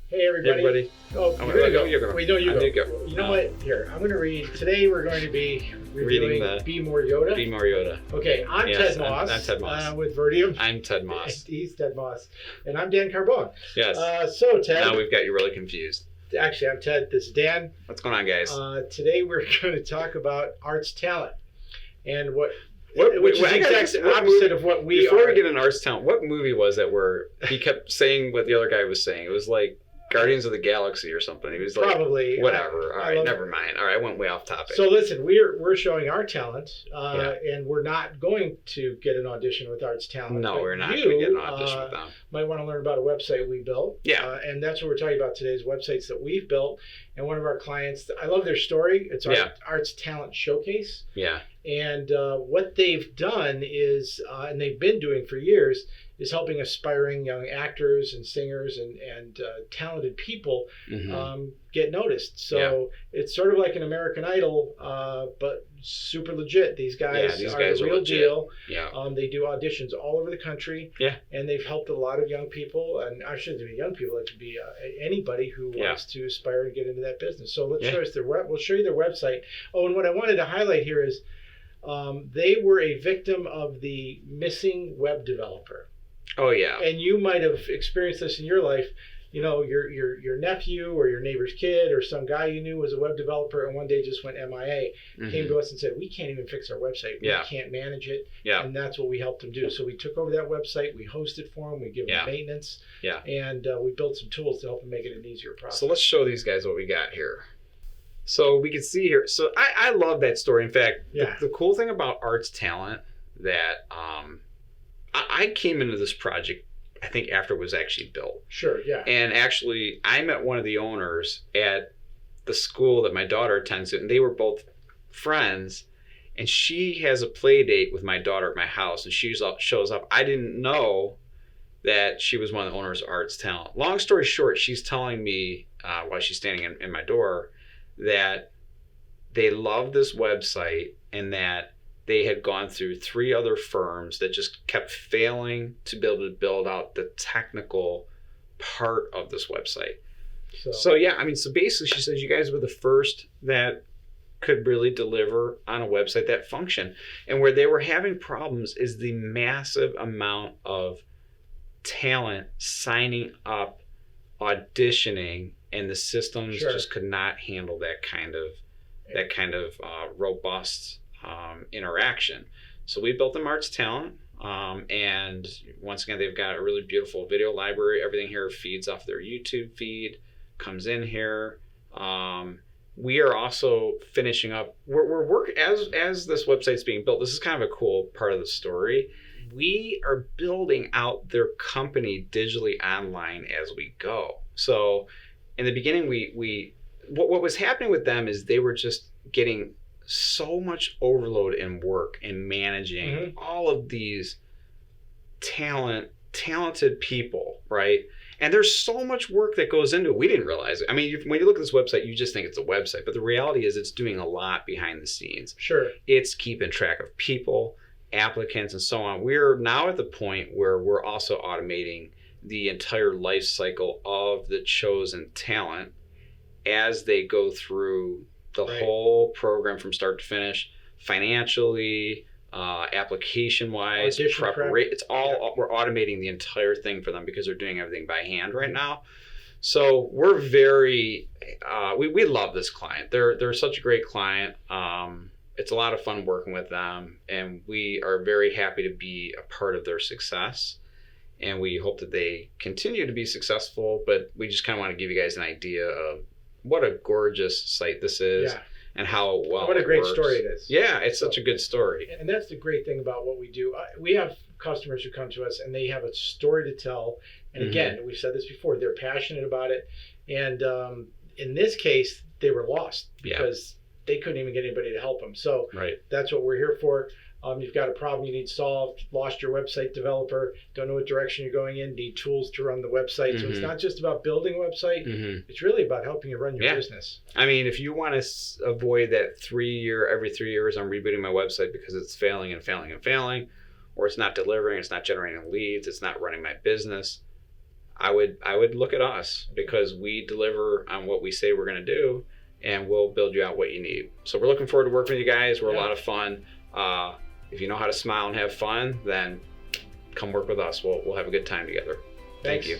Hey, everybody. Hey, everybody. Oh, I'm you're gonna going to go. go. Wait, no, you I go. did go. You know what? Here, I'm going to read. Today, we're going to be reviewing the Be More Yoda. Be More Yoda. Okay, I'm Yes, Ted Moss. I'm Ted Moss. With Vertium. I'm Ted Moss. He's Ted Moss. And I'm Dan Carbone. Yes. So, Ted. Now we've got you really confused. Actually, I'm Ted. This is Dan. What's going on, guys? Today, we're going to talk about arts talent. And which is I the gotta exact say, what opposite movie- of what we Before are. we get into arts talent, what movie was that where he kept saying what the other guy was saying? It was like Guardians of the Galaxy or something. He was like, Probably. whatever. All right, love never mind. All right, I went way off topic. So listen, we're showing our talent, Yeah. and we're not going to get an audition with Arts Talent. No, but we're not you, going to get an audition with them. Might want to learn about a website we built. Yeah. And that's what we're talking about today is websites that we've built. And one of our clients, I love their story. It's Arts Talent Showcase. Yeah. And what they've done is, and they've been doing for years, is helping aspiring young actors and singers and talented people Mm-hmm. get noticed. So it's sort of like an American Idol, but super legit. These guys, these are guys the are real legit. deal. Yeah. They do auditions all over the country. Yeah. And they've helped a lot of young people, and I shouldn't be young people. It could be anybody who wants to aspire to get into that business. So let's show us we'll show you their website. Oh, and what I wanted to highlight here is they were a victim of the missing web developer. Oh, yeah. And you might have experienced this in your life. You know, your nephew or your neighbor's kid or some guy you knew was a web developer and one day just went MIA, came to us and said, we can't even fix our website. We can't manage it. Yeah. And that's what we helped them do. So we took over that website, we hosted for them, we give them maintenance, and we built some tools to help them make it an easier process. So let's show these guys what we got here. So we can see here. So I love that story. In fact, the cool thing about Arts Talent that I came into this project, I think, after it was actually built. Sure, yeah. And actually, I met one of the owners at the school that my daughter attends at, and they were both friends. And she has a play date with my daughter at my house, and she shows up. I didn't know that she was one of the owners of Arts Talent. Long story short, she's telling me while she's standing in my door that they love this website and that they had gone through 3 other firms that just kept failing to be able to build out the technical part of this website. So basically she says you guys were the first that could really deliver on a website that functioned. And where they were having problems is the massive amount of talent signing up, auditioning, and the systems just could not handle that kind of robust interaction. So we built them Arts Talent, and once again, they've got a really beautiful video library. Everything here feeds off their YouTube feed, comes in here. We are also finishing up. We're working as this website's being built. This is kind of a cool part of the story. We are building out their company digitally online as we go. So in the beginning, what was happening with them is they were just getting so much overload and work and managing all of these talented people, right? And there's so much work that goes into it. We didn't realize it. I mean, when you look at this website, you just think it's a website, but the reality is it's doing a lot behind the scenes. Sure. It's keeping track of people, applicants, and so on. We're now at the point where we're also automating the entire life cycle of the chosen talent as they go through the whole program from start to finish, financially, application-wise, preparation. It's all we're automating the entire thing for them because they're doing everything by hand right now. So we're very we love this client. They're such a great client. It's a lot of fun working with them, and we are very happy to be a part of their success. And we hope that they continue to be successful. But we just kind of want to give you guys an idea of what a gorgeous site this is and how well what a great works. story it is. Yeah, it's such a good story. And that's the great thing about what we do. We have customers who come to us and they have a story to tell. And again, we've said this before, they're passionate about it. And in this case, they were lost because they couldn't even get anybody to help them. So that's what we're here for. You've got a problem you need solved, lost your website developer, don't know what direction you're going in, need tools to run the website. So it's not just about building a website. It's really about helping you run your business. I mean, if you want to avoid that every 3 years I'm rebooting my website because it's failing and failing and failing, or it's not delivering, it's not generating leads, it's not running my business, I would look at us, because we deliver on what we say we're going to do, and we'll build you out what you need. So we're looking forward to working with you guys. We're a lot of fun. If you know how to smile and have fun, then come work with us. We'll have a good time together. Thank you.